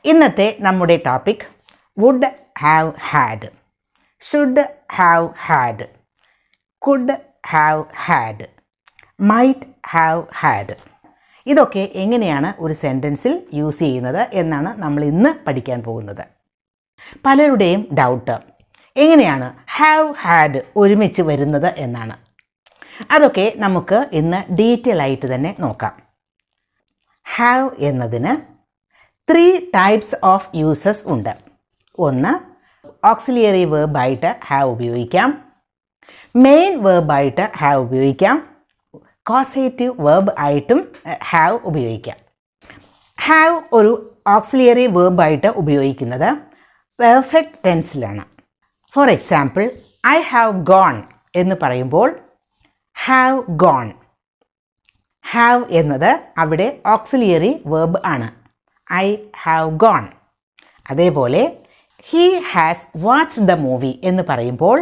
ഇന്നത്തെ നമ്മുടെ topic would have had, should have had, could have had, might have had. ഇതൊക്കെ എങ്ങനെയാണ് ഒരു സെൻറ്റൻസിൽ യൂസ് ചെയ്യുന്നത് എന്നാണ് നമ്മൾ ഇന്ന് പഠിക്കാൻ പോകുന്നത്. പലരുടെയും ഡൗട്ട് എങ്ങനെയാണ് ഹാവ് ഹാഡ് ഒരുമിച്ച് വരുന്നത് എന്നാണ്. അതൊക്കെ നമുക്ക് ഇന്ന് ഡീറ്റെയിൽ ആയിട്ട് തന്നെ നോക്കാം. ഹാവ് എന്നതിന് 3 ടൈപ്സ് ഓഫ് യൂസസ് ഉണ്ട്. ഒന്ന്, ഓക്സിലിയറി വേർബായിട്ട് ഹാവ് ഉപയോഗിക്കാം, മെയിൻ വേർബായിട്ട് ഹാവ് ഉപയോഗിക്കാം, കോസേറ്റീവ് വേർബ് ആയിട്ടും ഹാവ് ഉപയോഗിക്കാം. ഹാവ് ഒരു ഓക്സിലിയറി വേർബായിട്ട് ഉപയോഗിക്കുന്നത് പെർഫെക്റ്റ് ടെൻസിലാണ്. For example, I have gone എന്ന് പറയുമ്പോൾ ഹാവ് ഗോൺ. ഹാവ് എന്നത് അവിടെ ഓക്സിലിയറി വേർബ് ആണ്. I have gone. അതേപോലെ he has watched the movie എന്ന് പറയുമ്പോൾ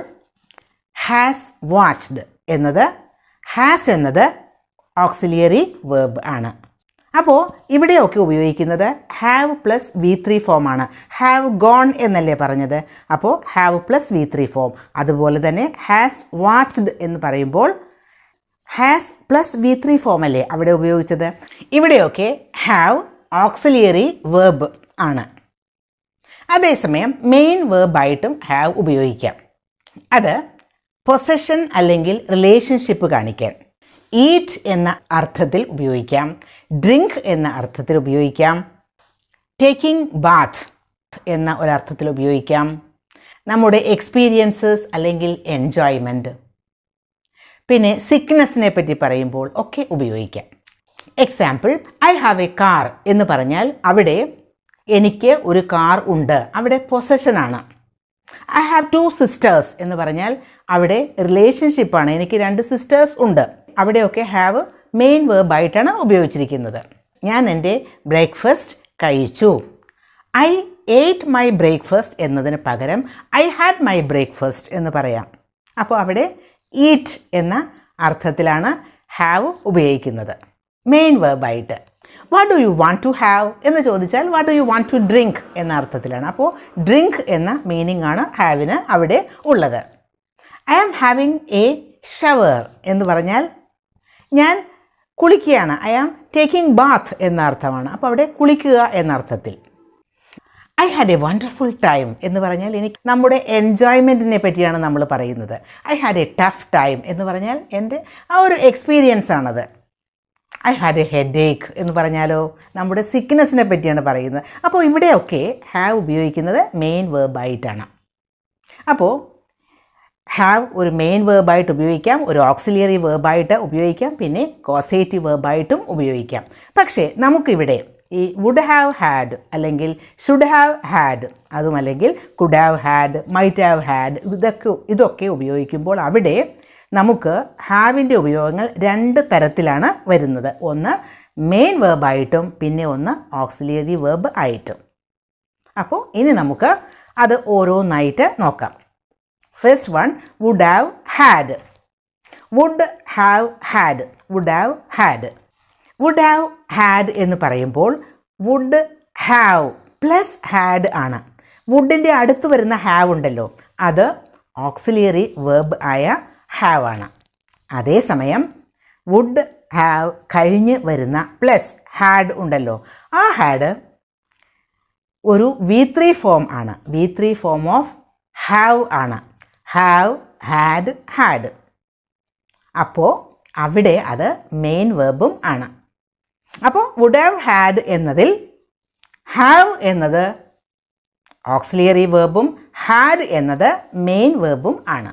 ഹാസ് വാച്ച്ഡ് എന്നത് ഹാസ് എന്നത് ഓക്സിലിയറി വേർബ് ആണ്. അപ്പോൾ ഇവിടെയൊക്കെ ഉപയോഗിക്കുന്നത് ഹാവ് പ്ലസ് V3 ഫോമാണ്. ഹാവ് ഗോൺ എന്നല്ലേ പറഞ്ഞത്, അപ്പോൾ ഹാവ് പ്ലസ് V3 ഫോം. അതുപോലെ തന്നെ ഹാസ് വാച്ച്ഡ് എന്ന് പറയുമ്പോൾ ഹാസ് പ്ലസ് V3 ഫോം അല്ലേ അവിടെ ഉപയോഗിച്ചത്. ഇവിടെയൊക്കെ ഹാവ് ഓക്സിലിയറി വേർബ് ആണ്. അതേസമയം മെയിൻ വേർബായിട്ടും ഹാവ് ഉപയോഗിക്കാം. അത് പൊസഷൻ അല്ലെങ്കിൽ റിലേഷൻഷിപ്പ് കാണിക്കാൻ. ഈറ്റ് എന്ന അർത്ഥത്തിൽ ഉപയോഗിക്കാം, ഡ്രിങ്ക് എന്ന അർത്ഥത്തിൽ ഉപയോഗിക്കാം, ടേക്കിംഗ് ബാത്ത് എന്ന ഒരർത്ഥത്തിൽ ഉപയോഗിക്കാം, നമ്മുടെ എക്സ്പീരിയൻസസ് അല്ലെങ്കിൽ എൻജോയ്മെൻറ്റ്, പിന്നെ സിക്നെസ്സിനെ പറ്റി പറയുമ്പോൾ ഒക്കെ ഉപയോഗിക്കാം. Example, I have A car എന്ന് പറഞ്ഞാൽ അവിടെ എനിക്ക് ഒരു കാർ ഉണ്ട്, അവിടെ പൊസഷനാണ്. ഐ ഹാവ് 2 സിസ്റ്റേഴ്സ് എന്ന് പറഞ്ഞാൽ അവിടെ റിലേഷൻഷിപ്പാണ്, എനിക്ക് 2 സിസ്റ്റേഴ്സ് ഉണ്ട്. അവിടെയൊക്കെ ഹാവ് മെയിൻ വേർബായിട്ടാണ് ഉപയോഗിച്ചിരിക്കുന്നത്. ഞാൻ എൻ്റെ ബ്രേക്ക്ഫാസ്റ്റ് കഴിച്ചു. ഐ ഏറ്റ് മൈ ബ്രേക്ക്ഫാസ്റ്റ് എന്നതിന് പകരം ഐ ഹാഡ് മൈ ബ്രേക്ക്ഫാസ്റ്റ് എന്ന് പറയാം. അപ്പോൾ അവിടെ ഈറ്റ് എന്ന അർത്ഥത്തിലാണ് ഹാവ് ഉപയോഗിക്കുന്നത് മെയിൻ വേർബായിട്ട്. What do you want to have എന്ന് ചോദിച്ചാൽ what do you want to drink എന്ന അർത്ഥത്തിലാണ്. അപ്പോൾ ഡ്രിങ്ക് എന്ന മീനിങ് ആണ് ഹാവിന് അവിടെ ഉള്ളത്. I am having a shower എന്ന് പറഞ്ഞാൽ ഞാൻ കുളിക്കുകയാണ്. ഐ ആം ടേക്കിംഗ് ബാത്ത് എന്ന അർത്ഥമാണ്. അപ്പോൾ അവിടെ കുളിക്കുക എന്ന അർത്ഥത്തിൽ. I had a wonderful time എന്ന് പറഞ്ഞാൽ എനിക്ക് നമ്മുടെ എൻജോയ്മെൻറ്റിനെ പറ്റിയാണ് നമ്മൾ പറയുന്നത്. I had a tough time എന്ന് പറഞ്ഞാൽ എൻ്റെ ആ ഒരു എക്സ്പീരിയൻസ് ആണത്. I had a headache എന്ന് പറഞ്ഞാലോ നമ്മുടെ സിക്നെസ്സിനെ പറ്റിയാണ് പറയുന്നത്. അപ്പോൾ ഇവിടെയൊക്കെ ഹാവ് ഉപയോഗിക്കുന്നത് മെയിൻ വേർബായിട്ടാണ്. അപ്പോൾ ഹാവ് ഒരു മെയിൻ വേർബായിട്ട് ഉപയോഗിക്കാം, ഒരു ഓക്സിലിയറി വേർബായിട്ട് ഉപയോഗിക്കാം, പിന്നെ കോസേറ്റീവ് വേർബായിട്ടും ഉപയോഗിക്കാം. പക്ഷേ നമുക്കിവിടെ ഈ വുഡ് ഹാവ് ഹാഡ് അല്ലെങ്കിൽ ഷുഡ് ഹാവ് ഹാഡ്, അതും അല്ലെങ്കിൽ could have had, might have had, ഇതൊക്കെ ഉപയോഗിക്കുമ്പോൾ അവിടെ നമുക്ക് ഹാവിൻ്റെ ഉപയോഗങ്ങൾ 2 തരത്തിലാണ് വരുന്നത്. ഒന്ന് മെയിൻ വേർബായിട്ടും പിന്നെ ഒന്ന് ഓക്സിലിയറി വേർബ് ആയിട്ടും. അപ്പോൾ ഇനി നമുക്ക് അത് ഓരോന്നായിട്ട് നോക്കാം. First one, would have had. Would have had, would have had. Would have had എന്ന് പറയുമ്പോൾ വുഡ് ഹാവ് പ്ലസ് ഹാഡ് ആണ്. വുഡിൻ്റെ അടുത്ത് വരുന്ന ഹാവ് ഉണ്ടല്ലോ, അത് ഓക്സിലിയറി വേർബ് ആയ ഹാവ് ആണ്. അതേസമയം വുഡ് ഹാവ് കഴിഞ്ഞ് വരുന്ന പ്ലസ് ഹാഡ് ഉണ്ടല്ലോ, ആ ഹാഡ് ഒരു V3 ഫോം ആണ്. V3 ഫോം ഓഫ് ഹാവ് ആണ്. Have had had. അപ്പോൾ അവിടെ അത് മെയിൻ വേർബും ആണ്. അപ്പോൾ വുഡ് ഹാവ് ഹാഡ് എന്നതിൽ ഹാവ് എന്നത് ഓക്സിലിയറി വേർബും ഹാഡ് എന്നത് മെയിൻ വേർബും ആണ്.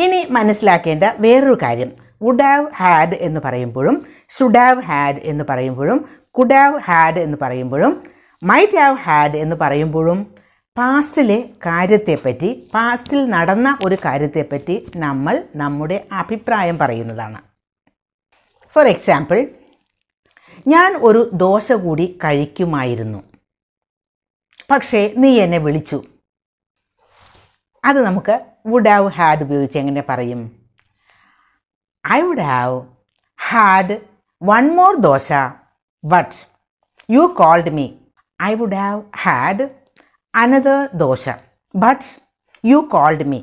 ഇനി മനസ്സിലാക്കേണ്ട വേറൊരു കാര്യം, വുഡ് ഹാവ് ഹാഡ് എന്ന് പറയുമ്പോഴും ഷുഡ് ഹാവ് ഹാഡ് എന്ന് പറയുമ്പോഴും കുഡ് ഹാവ് ഹാഡ് എന്ന് പറയുമ്പോഴും മൈറ്റ് ഹാവ് ഹാഡ് എന്ന് പറയുമ്പോഴും പാസ്റ്റിലെ കാര്യത്തെപ്പറ്റി, പാസ്റ്റിൽ നടന്ന ഒരു കാര്യത്തെപ്പറ്റി നമ്മൾ നമ്മുടെ അഭിപ്രായം പറയുന്നതാണ്. ഫോർ എക്സാമ്പിൾ, ഞാൻ ഒരു ദോശ കൂടി കഴിക്കുമായിരുന്നു, പക്ഷേ നീ എന്നെ വിളിച്ചു. അത് നമുക്ക് വുഡ് ഹാവ് ഹാഡ് ഉപയോഗിച്ച് എങ്ങനെ പറയും? I would have had 1 more dosa, but you called me. I would have had another dosa, but you called me.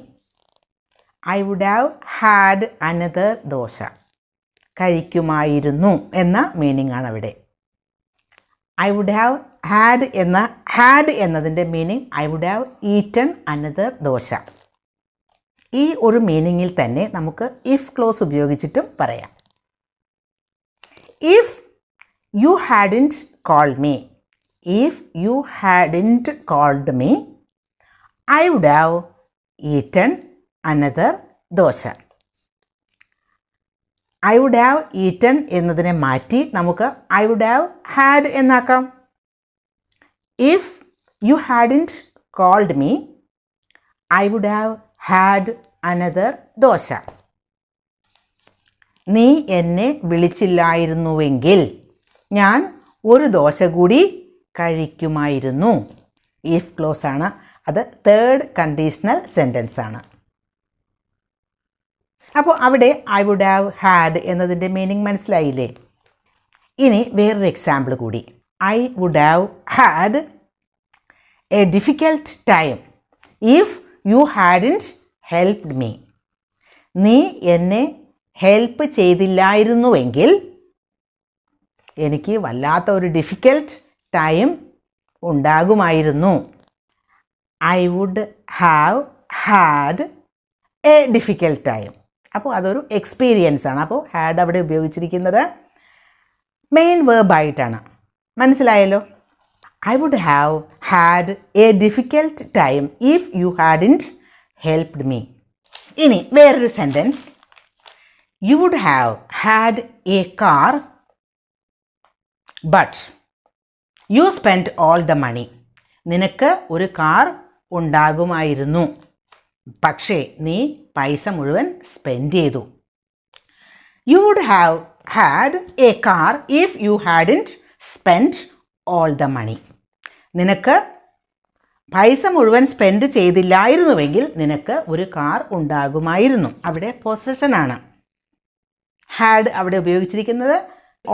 I would have had another dosa. കഴിക്കുമായിരുന്നു എന്ന മീനിങ് ആണ് അവിടെ. ഐ വുഡ് ഹാവ് ഹാഡ് എന്നതിൻ്റെ meaning I would have eaten another dosa. ഈ ഒരു മീനിങ്ങിൽ തന്നെ നമുക്ക് ഇഫ് ക്ലോസ് ഉപയോഗിച്ചിട്ടും പറയാം. If you hadn't called me, if you hadn't called me, I would have eaten another dosa. I would have eaten എന്നതിനെ മാറ്റി നമുക്ക് ഐ വുഡ് ഹാവ് ഹാഡ് എന്നാക്കാം. If you hadn't called me, I would have had another dosa. നീ എന്നെ വിളിച്ചില്ലായിരുന്നുവെങ്കിൽ ഞാൻ ഒരു ദോശ കൂടി കഴിക്കുമായിരുന്നു. If close ആണ്, അത് തേർഡ് കണ്ടീഷണൽ സെൻറ്റൻസ് ആണ്. അപ്പോൾ അവിടെ ഐ വുഡ് ഹാവ് ഹാഡ് എന്നതിൻ്റെ മീനിങ് മനസ്സിലായില്ലേ? ഇനി വേറൊരു എക്സാമ്പിൾ കൂടി. I would have had a difficult time if you hadn't helped me. നീ എന്നെ ഹെൽപ്പ് ചെയ്തില്ലായിരുന്നുവെങ്കിൽ എനിക്ക് വല്ലാത്ത ഒരു ഡിഫിക്കൽട്ട് ടൈം ഉണ്ടാകുമായിരുന്നു. I would have had a difficult time. അപ്പോൾ അതൊരു എക്സ്പീരിയൻസ് ആണ്. അപ്പോൾ ഹാഡ് അവിടെ ഉപയോഗിച്ചിരിക്കുന്നത് മെയിൻ വേർബായിട്ടാണ്. മനസ്സിലായല്ലോ? I would have had a difficult time if you hadn't helped me. ഇനി വേറൊരു sentence. You would have had a car but you spend all the money. നിനക്ക് ഒരു കാർ ഉണ്ടാകുമായിരുന്നു, പക്ഷേ നീ പൈസ മുഴുവൻ സ്പെൻഡ് ചെയ്തു. You would have had a car if you hadn't spend all the money. നിനക്ക് പൈസ മുഴുവൻ സ്പെൻഡ് ചെയ്തില്ലായിരുന്നുവെങ്കിൽ നിനക്ക് ഒരു കാർ ഉണ്ടാകുമായിരുന്നു. അവിടെ പൊസഷനാണ്. ഹാഡ് അവിടെ ഉപയോഗിച്ചിരിക്കുന്നത്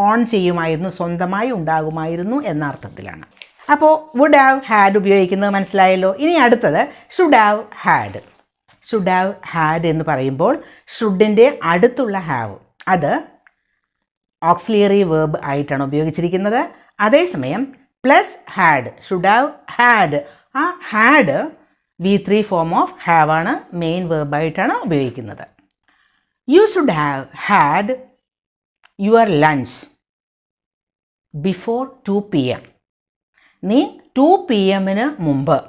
ഓൺ ചെയ്യുമായിരുന്നു, സ്വന്തമായി ഉണ്ടാകുമായിരുന്നു എന്ന അർത്ഥത്തിലാണ്. അപ്പോൾ വുഡ് ഹാവ് ഹാഡ് ഉപയോഗിക്കുന്നത് മനസ്സിലായല്ലോ. ഇനി അടുത്തത് should have had. Should have had എന്ന് പറയുമ്പോൾ ഷുഡിൻ്റെ അടുത്തുള്ള ഹാവ് അത് ഓക്സിലിയറി വേർബ് ആയിട്ടാണ് ഉപയോഗിച്ചിരിക്കുന്നത്. അതേസമയം plus had, should have had, ആ had V3 form of have ആണ്, മെയിൻ വേർബായിട്ടാണ് ഉപയോഗിക്കുന്നത്. You should have had your lunch before 2 PM. നീ 2 PM മുമ്പ്,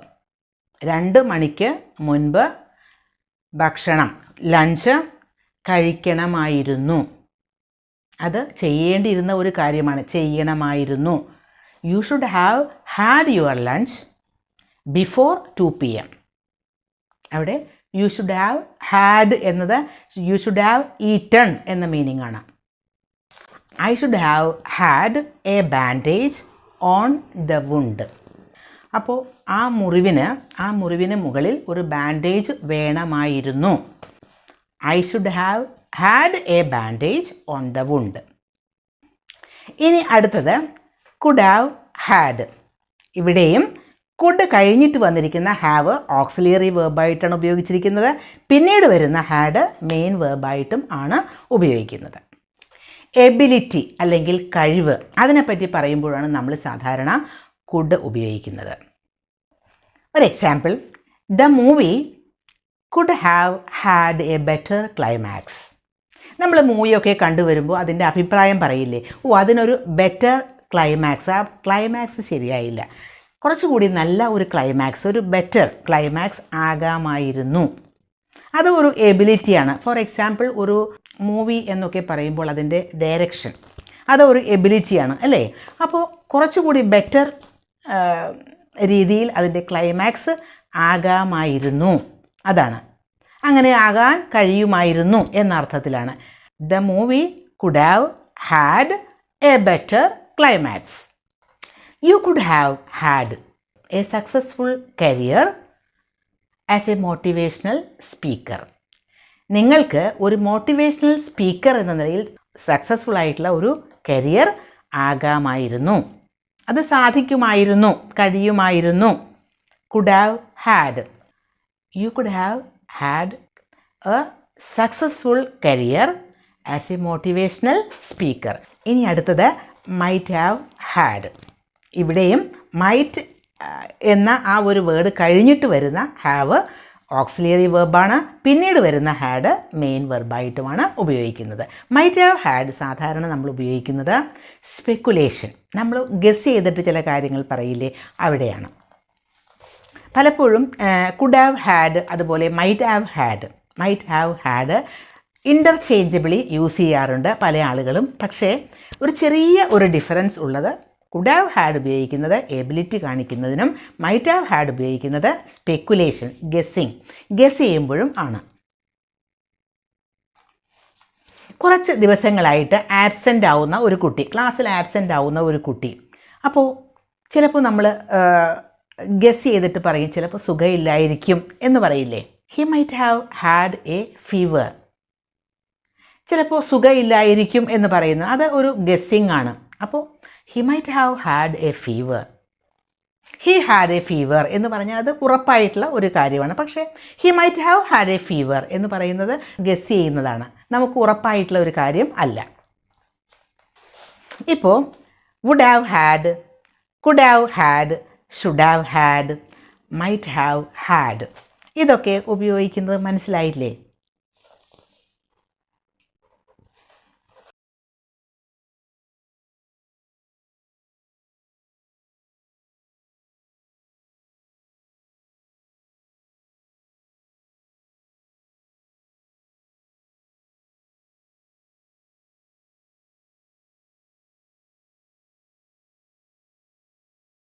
2 മണിക്ക് മുൻപ് ഭക്ഷണം ലഞ്ച് കഴിക്കണമായിരുന്നു. അത് ചെയ്യേണ്ടിയിരുന്ന ഒരു കാര്യമാണ്, ചെയ്യണമായിരുന്നു. You should have had your lunch before 2 PM. അവിടെ യു ഷുഡ് ഹാവ് ഹാഡ് എന്നത് യു ഷുഡ് ഹാവ് ഈറ്റൺ എന്ന മീനിങ് ആണ്. I should have had a bandage on the wound. അപ്പോൾ ആ മുറിവിന് മുകളിൽ ഒരു ബാൻഡേജ് വേണമായിരുന്നു. I should have had a bandage on the wound. ഇനി അടുത്തത് കുഡ് ഹാവ് ഹാഡ്. ഇവിടെയും കുഡ് കഴിഞ്ഞിട്ട് വന്നിരിക്കുന്ന ഹാവ് ഓക്സിലിയറി വേർബായിട്ടാണ് ഉപയോഗിച്ചിരിക്കുന്നത്. പിന്നീട് വരുന്ന ഹാഡ് മെയിൻ വേർബായിട്ടും ആണ് ഉപയോഗിക്കുന്നത്. എബിലിറ്റി അല്ലെങ്കിൽ കഴിവ്, അതിനെപ്പറ്റി പറയുമ്പോഴാണ് നമ്മൾ സാധാരണ കുഡ് ഉപയോഗിക്കുന്നത്. ഒരു example, the movie could have had A better climax. നമ്മൾ മൂവിയൊക്കെ കണ്ടുവരുമ്പോൾ അതിൻ്റെ അഭിപ്രായം പറയില്ലേ, അതിനൊരു ബെറ്റർ ക്ലൈമാക്സ്, ആ ക്ലൈമാക്സ് ശരിയായില്ല, കുറച്ചുകൂടി നല്ല ഒരു ക്ലൈമാക്സ്, ഒരു ബെറ്റർ ക്ലൈമാക്സ് ആകാമായിരുന്നു. അത് ഒരു എബിലിറ്റിയാണ്. ഫോർ എക്സാമ്പിൾ, ഒരു മൂവി എന്നൊക്കെ പറയുമ്പോൾ അതിൻ്റെ ഡയറക്ഷൻ, അതൊരു എബിലിറ്റിയാണ് അല്ലേ. അപ്പോൾ കുറച്ചുകൂടി ബെറ്റർ രീതിയിൽ അതിൻ്റെ ക്ലൈമാക്സ് ആകാമായിരുന്നു, അതാണ്. അങ്ങനെ ആകാൻ കഴിയുമായിരുന്നു എന്ന അർത്ഥത്തിലാണ്. The movie could have had A better climax. You could have had A successful career as A motivational speaker. നിങ്ങൾക്ക് ഒരു മോട്ടിവേഷണൽ സ്പീക്കർ എന്ന നിലയിൽ സക്സസ്ഫുൾ ആയിട്ടുള്ള ഒരു കരിയർ ആകാമായിരുന്നു. അത് സാധിക്കുമായിരുന്നു, കഴിയുമായിരുന്നു. could have had. You could have had a successful career as a motivational speaker. ഇനി അടുത്തത് might have had. ഇവിടെയും മൈറ്റ് എന്ന ആ ഒരു വേർഡ് കഴിഞ്ഞിട്ട് വരുന്ന ഹാവ് ഓക്സിലിയറി വെർബാണ്. പിന്നീട് വരുന്ന ഹാഡ് മെയിൻ വെർബായിട്ടുമാണ് ഉപയോഗിക്കുന്നത്. മൈറ്റ് ഹാവ് ഹാഡ് സാധാരണ നമ്മൾ ഉപയോഗിക്കുന്നത് സ്പെക്കുലേഷൻ, നമ്മൾ ഗസ് ചെയ്തിട്ട് ചില കാര്യങ്ങൾ പറയില്ലേ, അവിടെയാണ്. പലപ്പോഴും കുഡ് ഹാവ് ഹാഡ് അതുപോലെ might have had interchangeably use ചെയ്യാറുണ്ട് പല ആളുകളും. പക്ഷേ ഒരു ചെറിയ ഒരു ഡിഫറൻസ് ഉള്ളത്, കുഡ് ഹാവ് ഹാഡ് ഉപയോഗിക്കുന്നത് എബിലിറ്റി കാണിക്കുന്നതിനും മൈറ്റ് ഹാവ് ഹാഡ് ഉപയോഗിക്കുന്നത് സ്പെക്കുലേഷൻ, ഗസ് ചെയ്യുമ്പോഴും ആണ്. കുറച്ച് ദിവസങ്ങളായിട്ട് ആബ്സെൻ്റ് ആവുന്ന ഒരു കുട്ടി, ക്ലാസ്സിൽ ആബ്സെൻ്റ് ആവുന്ന ഒരു കുട്ടി, അപ്പോൾ ചിലപ്പോൾ നമ്മൾ ഗസ് ചെയ്തിട്ട് പറയും ചിലപ്പോൾ സുഖമില്ലായിരിക്കും എന്ന് പറയില്ലേ. He might have had A fever. ചിലപ്പോൾ സുഖമില്ലായിരിക്കും എന്ന് പറയുന്നത് അത് ഒരു ഗസ്സിങ് ആണ്. അപ്പോൾ he might have had A fever. He had A fever എന്ന് പറഞ്ഞാൽ അത് ഉറപ്പായിട്ടുള്ള ഒരു കാര്യമാണ്. പക്ഷേ he might have had A fever എന്ന് പറയുന്നത് ഗസ് ചെയ്യുന്നതാണ്, നമുക്ക് ഉറപ്പായിട്ടുള്ള ഒരു കാര്യം അല്ല. ഇപ്പോൾ would have had, could have had, should have had, might have had ഇതൊക്കെ ഉപയോഗിക്കുന്നത് മനസ്സിലായില്ലേ?